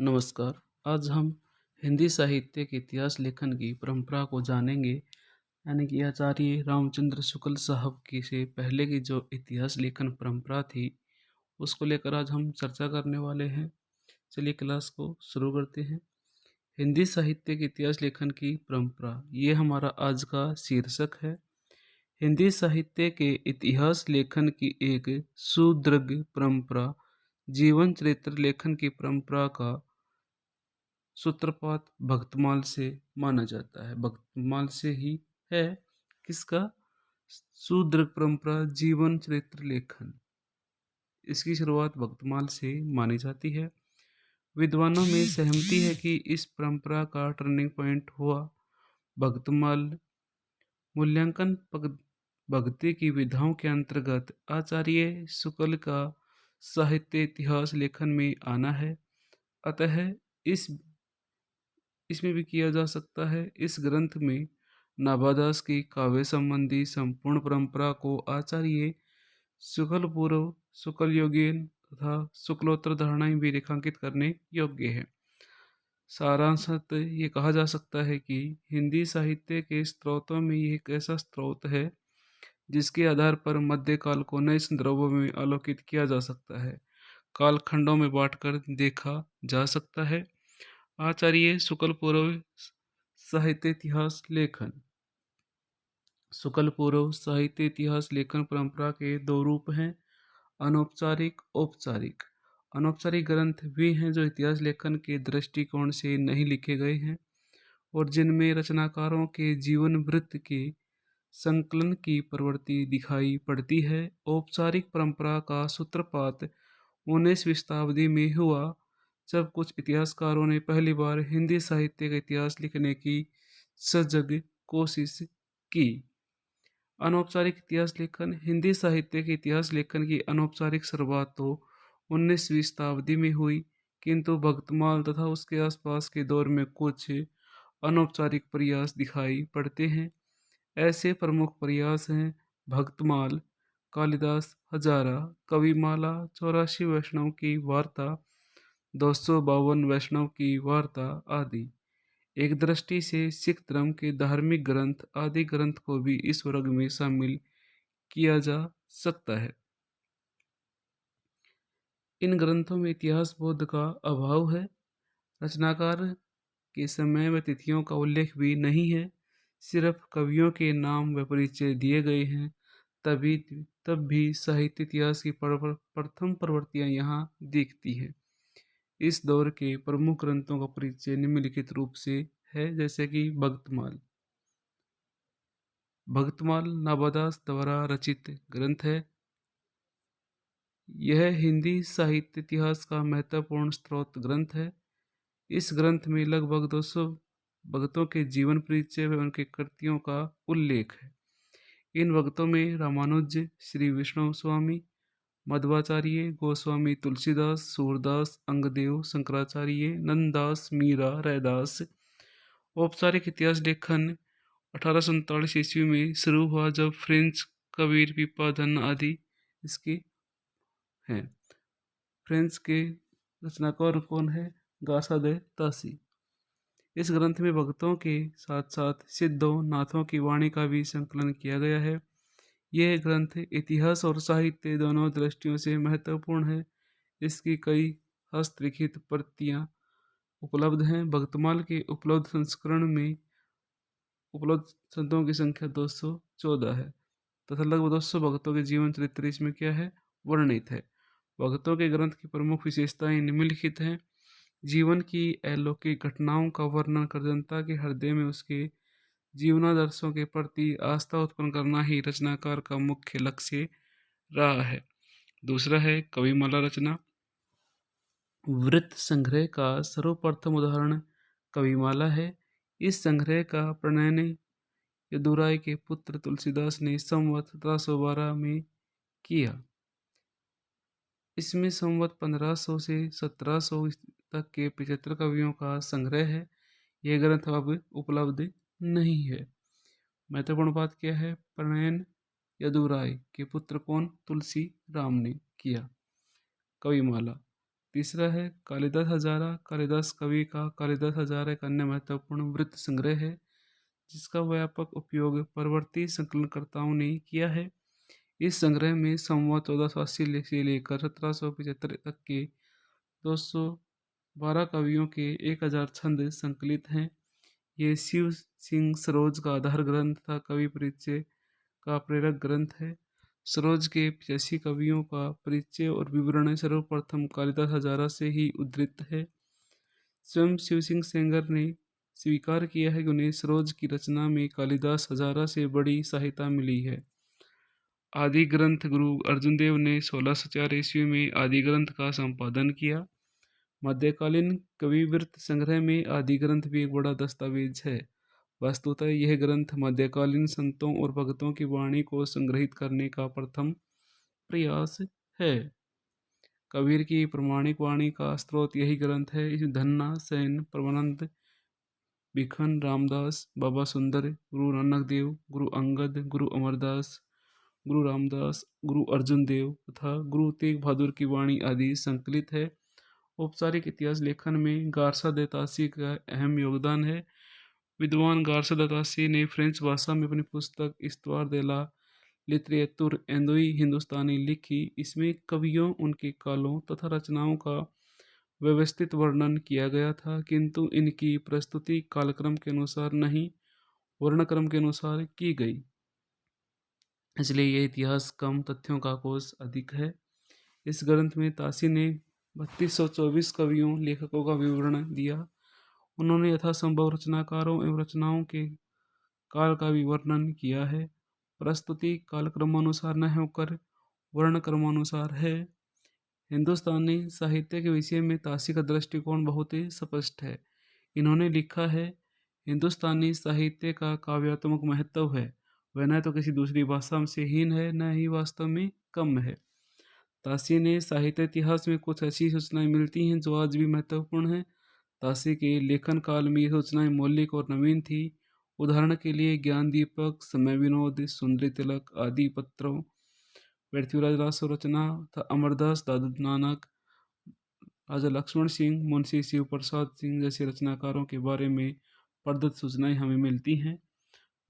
नमस्कार। आज हम हिंदी साहित्य के इतिहास लेखन की परंपरा को जानेंगे। यानी कि आचार्य रामचंद्र शुक्ल साहब की से पहले की जो इतिहास लेखन परंपरा थी, उसको लेकर आज हम चर्चा करने वाले हैं। चलिए क्लास को शुरू करते हैं। हिंदी साहित्य के इतिहास लेखन की परंपरा, ये हमारा आज का शीर्षक है। हिंदी साहित्य के इतिहास लेखन की एक सुदृढ़ परंपरा, जीवन चरित्र लेखन की परंपरा का सूत्रपात भक्तमाल से माना जाता है। भक्तमाल से ही है किसका? शूद्र परंपरा जीवन चरित्र लेखन, इसकी शुरुआत भक्तमाल से मानी जाती है। विद्वानों में सहमति है कि इस परंपरा का टर्निंग पॉइंट हुआ भक्तमाल मूल्यांकन भक्ति की विधाओं के अंतर्गत आचार्य शुक्ल का साहित्य इतिहास लेखन में आना है। अतः इस इसमें भी किया जा सकता है। इस ग्रंथ में नाभादास की काव्य संबंधी संपूर्ण परंपरा को आचार्य शुक्ल पूर्व, शुक्ल योगीन तथा शुक्लोत्तर धारणाएं भी रेखांकित करने योग्य है। सारांशत ये कहा जा सकता है कि हिंदी साहित्य के स्रोतों में ये एक ऐसा स्रोत है जिसके आधार पर मध्यकाल को नए संदर्भों में आलोकित किया जा सकता है, कालखंडों में बांटकर देखा जा सकता है। आचार्य शुक्ल पूर्व साहित्य इतिहास लेखन। शुक्ल पूर्व साहित्य इतिहास लेखन परंपरा के दो रूप हैं, अनौपचारिक, औपचारिक। अनौपचारिक ग्रंथ वे हैं जो इतिहास लेखन के दृष्टिकोण से नहीं लिखे गए हैं और जिनमें रचनाकारों के जीवन वृत्त के संकलन की प्रवृत्ति दिखाई पड़ती है। औपचारिक परंपरा का सूत्रपात 19वीं शताब्दी में हुआ, जब कुछ इतिहासकारों ने पहली बार हिंदी साहित्य का इतिहास लिखने की सजग कोशिश की। अनौपचारिक इतिहास लेखन। हिंदी साहित्य के इतिहास लेखन की अनौपचारिक शुरुआत तो 19वीं शताब्दी में हुई, किंतु भक्तमाल तथा उसके आसपास के दौर में कुछ अनौपचारिक प्रयास दिखाई पड़ते हैं। ऐसे प्रमुख प्रयास हैं भक्तमाल, कालिदास हजारा, कविमाला, 84 वैष्णव की वार्ता, 252 वैष्णव की वार्ता आदि। एक दृष्टि से सिख धर्म के धार्मिक ग्रंथ आदि ग्रंथ को भी इस वर्ग में शामिल किया जा सकता है। इन ग्रंथों में इतिहास बोध का अभाव है। रचनाकार के समय व तिथियों का उल्लेख भी नहीं है, सिर्फ कवियों के नाम व परिचय दिए गए हैं। तभी तब भी साहित्य इतिहास की प्रथम प्रवृत्तियां यहाँ दिखती है। इस दौर के प्रमुख ग्रंथों का परिचय निम्नलिखित रूप से है, जैसे कि भक्तमाल। भक्तमाल नाभादास द्वारा रचित ग्रंथ है। यह हिंदी साहित्य इतिहास का महत्वपूर्ण स्रोत ग्रंथ है। इस ग्रंथ में लगभग 200 भक्तों के जीवन परिचय व उनके कृतियों का उल्लेख है। इन भक्तों में रामानुज, श्री विष्णु स्वामी, मध्वाचार्य, गोस्वामी तुलसीदास, सूरदास, अंगदेव, शंकराचार्य, नंददास, मीरा, रैदास। औपचारिक इतिहास लेखन 1847 ईस्वी में शुरू हुआ, जब फ्रेंच कबीर पीपाधन आदि इसके हैं। फ्रेंच के रचनाकार कौन है? गासा दे तासी। इस ग्रंथ में भक्तों के साथ साथ सिद्धों, नाथों की वाणी का भी संकलन किया गया है। यह ग्रंथ इतिहास और साहित्य दोनों दृष्टियों से महत्वपूर्ण है। इसकी कई हस्तलिखित प्रतियां उपलब्ध हैं। भक्तमाल के उपलब्ध संस्करण में उपलब्ध संतों की संख्या 214 है तथा लगभग 200 भक्तों के जीवन चरित्र इसमें क्या है? वर्णित है। भक्तों के ग्रंथ की प्रमुख विशेषताएं निम्नलिखित हैं। जीवन की अलौकिक घटनाओं का वर्णन कर जनता के हृदय में उसके जीवनादर्शों के प्रति आस्था उत्पन्न करना ही रचनाकार का मुख्य लक्ष्य रहा है। दूसरा है कविमाला रचना। वृत्त संग्रह का सर्वप्रथम उदाहरण कविमाला है। इस संग्रह का प्रणयन यदुराय के पुत्र तुलसीदास ने संवत 1712 में किया। इसमें संवत 1500 से 1700 तक के 75 कवियों का संग्रह है। यह ग्रंथ अब उपलब्ध नहीं है। महत्वपूर्ण बात क्या है? प्रणयन यदुराय के पुत्र कौन? तुलसी राम ने किया कविमाला। तीसरा है कालिदास हजारा। कालिदास कवि का कालिदास हजारा एक अन्य महत्वपूर्ण वृत्त संग्रह है जिसका व्यापक उपयोग परवर्ती संकलनकर्ताओं ने किया है। इस संग्रह में संवत 1480 से लेकर 1775 तक के 212 कवियों के 1000 छंद संकलित हैं। ये शिव सिंह सरोज का आधार ग्रंथ था। कवि परिचय का प्रेरक ग्रंथ है। सरोज के 85 कवियों का परिचय और विवरण सर्वप्रथम कालिदास हजारा से ही उद्धृत है। स्वयं शिव सिंह सेंगर ने स्वीकार किया है कि उन्हें सरोज की रचना में कालिदास हजारा से बड़ी सहायता मिली है। आदि ग्रंथ गुरु अर्जुन देव ने 1604 ईस्वी में आदि ग्रंथ का संपादन किया। मध्यकालीन कविवृत्त संग्रह में आदि ग्रंथ भी एक बड़ा दस्तावेज है। वस्तुतः यह ग्रंथ मध्यकालीन संतों और भक्तों की वाणी को संग्रहित करने का प्रथम प्रयास है। कबीर की प्रामाणिक वाणी का स्रोत यही ग्रंथ है। इसमें धन्ना सेन, परमानंद, बिखन, रामदास, बाबा सुंदर, गुरु नानक देव, गुरु अंगद, गुरु अमरदास, गुरु रामदास, गुरु अर्जुन देव तथा गुरु तेग बहादुर की वाणी आदि संकलित है। औपचारिक इतिहास लेखन में गारसा देतासी का अहम योगदान है। विद्वान गारसा देतासी ने फ्रेंच भाषा में अपनी पुस्तक इस्तवार दे ला लिटरेतुर एंदोई हिंदुस्तानी लिखी। इसमें कवियों, उनके कालों तथा रचनाओं का व्यवस्थित वर्णन किया गया था, किंतु इनकी प्रस्तुति कालक्रम के अनुसार नहीं, वर्णक्रम के अनुसार की गई। इसलिए यह इतिहास कम, तथ्यों का कोश अधिक है। इस ग्रंथ में तासी ने 3224 कवियों, लेखकों का विवरण दिया। उन्होंने यथासंभव रचनाकारों एवं रचनाओं के काल का भी वर्णन किया है। प्रस्तुति कालक्रमानुसार न होकर वर्णक्रमानुसार है। हिंदुस्तानी साहित्य के विषय में तासी का दृष्टिकोण बहुत ही स्पष्ट है। इन्होंने लिखा है, हिंदुस्तानी साहित्य का काव्यात्मक महत्व है, वह न तो किसी दूसरी भाषा से हीन है, न ही वास्तव में कम है। तासी ने साहित्य इतिहास में कुछ ऐसी सूचनाएं मिलती हैं जो आज भी महत्वपूर्ण हैं। तासी के लेखन काल में ये सूचनाएं मौलिक और नवीन थी। उदाहरण के लिए ज्ञान दीपक, समय विनोद, सुंदरी तिलक आदि पत्रों, पृथ्वीराज रासो रचना तथा अमरदास, दादू नानक, राजा लक्ष्मण सिंह, मुंशी शिव प्रसाद सिंह जैसे रचनाकारों के बारे में प्रदत्त सूचनाएं हमें मिलती हैं।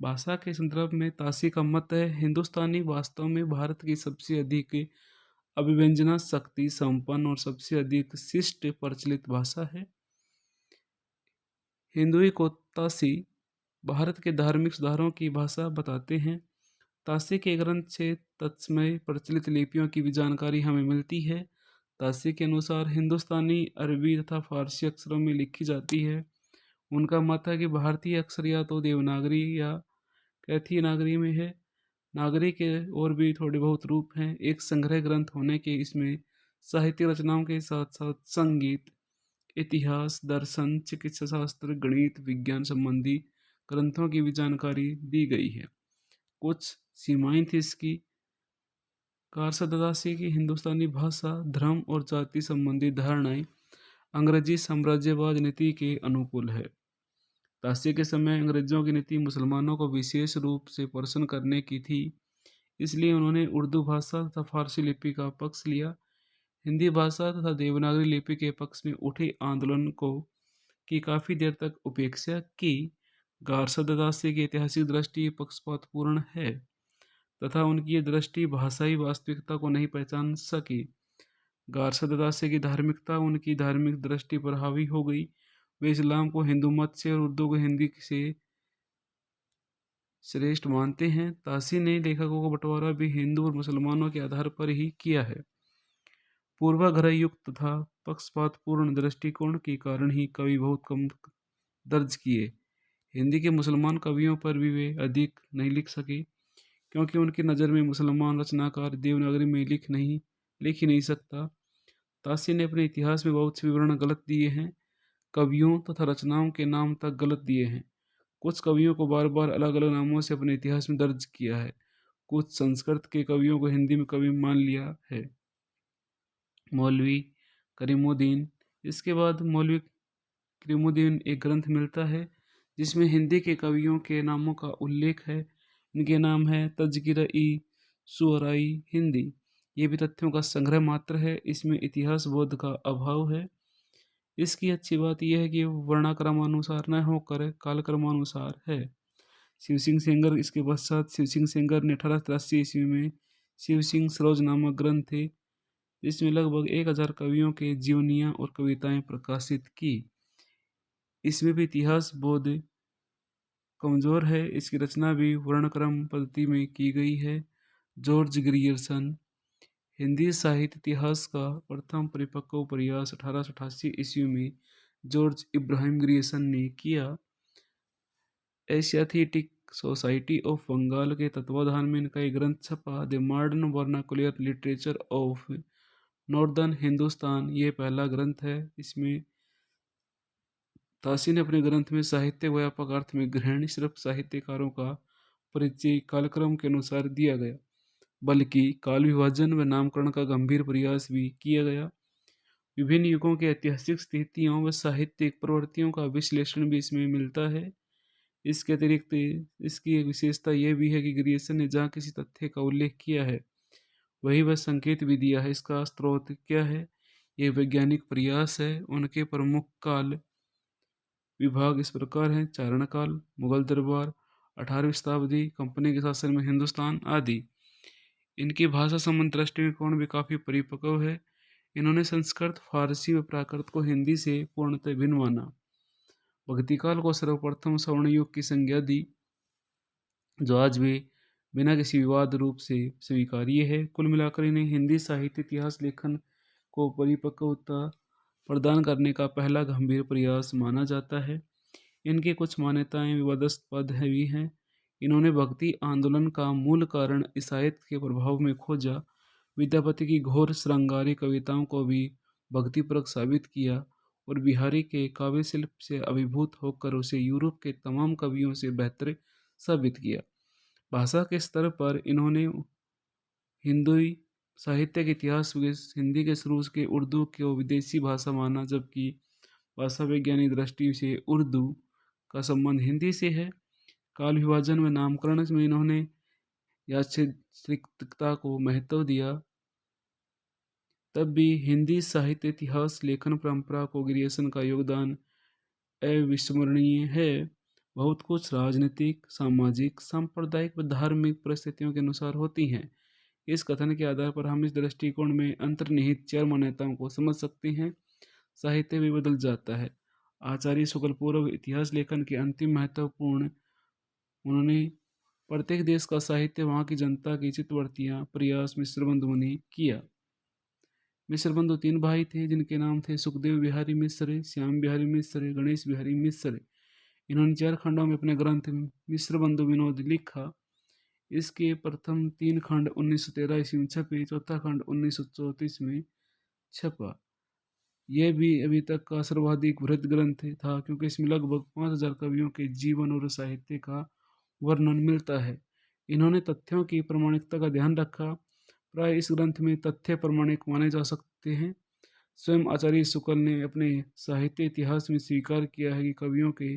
भाषा के संदर्भ में तासी का मत है, हिंदुस्तानी वास्तव में भारत की सबसे अधिक अभिव्यंजना शक्ति संपन्न और सबसे अधिक शिष्ट प्रचलित भाषा है। हिंदुई को तासी भारत के धार्मिक सुधारों की भाषा बताते हैं। तासी के ग्रंथ से तत्समय प्रचलित लिपियों की भी जानकारी हमें मिलती है। तासी के अनुसार हिंदुस्तानी, अरबी तथा फारसी अक्षरों में लिखी जाती है। उनका मत है कि भारतीय अक्षर या तो देवनागरी या कैथी नागरी में है। नागरी के और भी थोड़े बहुत रूप हैं। एक संग्रह ग्रंथ होने के इसमें साहित्य रचनाओं के साथ साथ संगीत, इतिहास, दर्शन, चिकित्सा शास्त्र, गणित, विज्ञान संबंधी ग्रंथों की भी जानकारी दी गई है। कुछ सीमाएं थी इसकी। कारसदासी की हिंदुस्तानी भाषा, धर्म और जाति संबंधी धारणाएं अंग्रेजी साम्राज्यवाद नीति के अनुकूल है। तासी के समय अंग्रेजों की नीति मुसलमानों को विशेष रूप से प्रसन्न करने की थी, इसलिए उन्होंने उर्दू भाषा तथा फारसी लिपि का पक्ष लिया। हिंदी भाषा तथा देवनागरी लिपि के पक्ष में उठे आंदोलन को की काफ़ी देर तक उपेक्षा की। गारसदासी की ऐतिहासिक दृष्टि पक्षपातपूर्ण है तथा उनकी ये दृष्टि भाषाई वास्तविकता को नहीं पहचान सकी। गारसदासी की धार्मिकता उनकी धार्मिक दृष्टि पर हावी हो गई। वे इस्लाम को हिंदू मत से और उर्दू को हिंदी से श्रेष्ठ मानते हैं। तासी ने लेखकों का बंटवारा भी हिंदू और मुसलमानों के आधार पर ही किया है। पूर्वाग्रह युक्त तथा पक्षपातपूर्ण दृष्टिकोण के कारण ही कवि बहुत कम दर्ज किए। हिंदी के मुसलमान कवियों पर भी वे अधिक नहीं लिख सके, क्योंकि उनकी नज़र में मुसलमान रचनाकार देवनागरी में लिख ही नहीं सकता। तासी ने अपने इतिहास में बहुत से विवरण गलत दिए हैं। कवियों तथा रचनाओं के नाम तक गलत दिए हैं। कुछ कवियों को बार बार अलग अलग नामों से अपने इतिहास में दर्ज किया है। कुछ संस्कृत के कवियों को हिंदी में कवि मान लिया है। मौलवी करीमुद्दीन, इसके बाद मौलवी करीमुद्दीन एक ग्रंथ मिलता है जिसमें हिंदी के कवियों के नामों का उल्लेख है। इनके नाम है तज़किरा-ई शुअराई हिंदी। ये भी तथ्यों का संग्रह मात्र है, इसमें इतिहास बोध का अभाव है। इसकी अच्छी बात यह है कि वो वर्णाक्रमानुसार न होकर कालक्रमानुसार है। शिव सिंह सेंगर इसके पश्चात शिव सिंह सेंगर ने 1883 ईस्वी में शिव सिंह सरोज नामक ग्रंथ थे, जिसमें लगभग 1000 कवियों के जीवनियाँ और कविताएं प्रकाशित की। इसमें भी इतिहास बोध कमजोर है। इसकी रचना भी वर्णक्रम पद्धति में की गई है। George Grierson. हिंदी साहित्य इतिहास का प्रथम परिपक्व प्रयास 1888 ईस्वी में जॉर्ज इब्राहिम ग्रियर्सन ने किया। एशियाथेटिक सोसाइटी ऑफ बंगाल के तत्वाधान में इनका एक ग्रंथ छपा, the modern vernacular literature of northern Hindustan. ये पहला ग्रंथ है। इसमें ताशी ने अपने ग्रंथ में साहित्य व्यापक अर्थ में ग्रहण सिर्फ साहित्यकारों का परिचय कालक्रम के अनुसार दिया गया, बल्कि काल विभाजन व नामकरण का गंभीर प्रयास भी किया गया। विभिन्न युगों के ऐतिहासिक स्थितियों व साहित्यिक प्रवृत्तियों का विश्लेषण भी इसमें मिलता है। इसके अतिरिक्त इसकी एक विशेषता यह भी है कि ग्रियर्सन ने जहाँ किसी तथ्य का उल्लेख किया है, वही वह संकेत भी दिया है। इसका स्रोत क्या है? ये वैज्ञानिक प्रयास है। उनके प्रमुख काल विभाग इस प्रकार हैं: चारण काल, मुगल दरबार, 18वीं शताब्दी, कंपनी के शासन में हिंदुस्तान आदि। इनकी भाषा संबंधी दृष्टिकोण भी काफ़ी परिपक्व है। इन्होंने संस्कृत, फारसी व प्राकृत को हिंदी से पूर्णतः भिन्न माना। भक्तिकाल को सर्वप्रथम स्वर्ण युग की संज्ञा दी, जो आज भी बिना किसी विवाद रूप से स्वीकार्य है। कुल मिलाकर इन्हें हिंदी साहित्य इतिहास लेखन को परिपक्वता प्रदान करने का पहला गंभीर प्रयास माना जाता है। इनकी कुछ मान्यताएं विवादास्पद भी हैं। इन्होंने भक्ति आंदोलन का मूल कारण ईसाईयत के प्रभाव में खोजा, विद्यापति की घोर श्रृंगारी कविताओं को भी भक्तिपरक साबित किया और बिहारी के काव्य शिल्प से अभिभूत होकर उसे यूरोप के तमाम कवियों से बेहतर साबित किया। भाषा के स्तर पर इन्होंने हिंदुई साहित्य के इतिहास में हिंदी के शुरू के उर्दू को विदेशी भाषा माना, जबकि भाषा वैज्ञानिक दृष्टि से उर्दू का संबंध हिंदी से है। काल विभाजन व नामकरण में इन्होंने यादृच्छिकता को महत्व दिया। तब भी हिंदी साहित्य इतिहास लेखन परंपरा को ग्रियर्सन का योगदान अविस्मरणीय है। बहुत कुछ राजनीतिक, सामाजिक, सांप्रदायिक व धार्मिक परिस्थितियों के अनुसार होती हैं। इस कथन के आधार पर हम इस दृष्टिकोण में अंतर्निहित चार मान्यताओं को समझ सकते हैं। साहित्य भी बदल जाता है। आचार्य शुक्ल पूर्व इतिहास लेखन के अंतिम महत्वपूर्ण, उन्होंने प्रत्येक देश का साहित्य वहाँ की जनता की चित्तवृत्तियाँ प्रयास मिश्र बंधुओं ने किया। मिश्र बंधु तीन भाई थे, जिनके नाम थे सुखदेव बिहारी मिश्र, श्याम बिहारी मिश्र, गणेश बिहारी मिश्र। इन्होंने 4 खंडों में अपने ग्रंथ मिश्र बंधु विनोद लिखा। इसके प्रथम 3 खंड 1913 ईस्वी में छपे, चौथा खंड 1934 में छपा। यह भी अभी तक का सर्वाधिक वृहद ग्रंथ था, क्योंकि इसमें लगभग 5000 कवियों के जीवन और साहित्य का वर्णन मिलता है। इन्होंने तथ्यों की प्रामाणिकता का ध्यान रखा। प्राय इस ग्रंथ में तथ्य प्रामाणिक माने जा सकते हैं। स्वयं आचार्य शुक्ल ने अपने साहित्य इतिहास में स्वीकार किया है कि कवियों के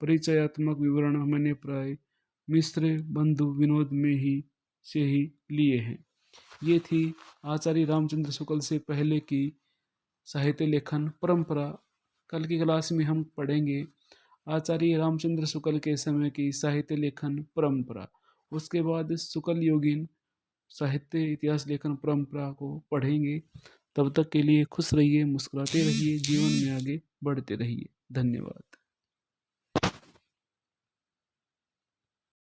परिचयात्मक विवरण मैंने प्राय मिश्र बंधु विनोद में ही लिए हैं। ये थी आचार्य रामचंद्र शुक्ल से पहले की साहित्य लेखन परंपरा। कल की क्लास में हम पढ़ेंगे आचार्य रामचंद्र शुक्ल के समय की साहित्य लेखन परंपरा। उसके बाद शुक्ल योगीन साहित्य इतिहास लेखन परंपरा को पढ़ेंगे। तब तक के लिए खुश रहिए, मुस्कुराते रहिए, जीवन में आगे बढ़ते रहिए। धन्यवाद।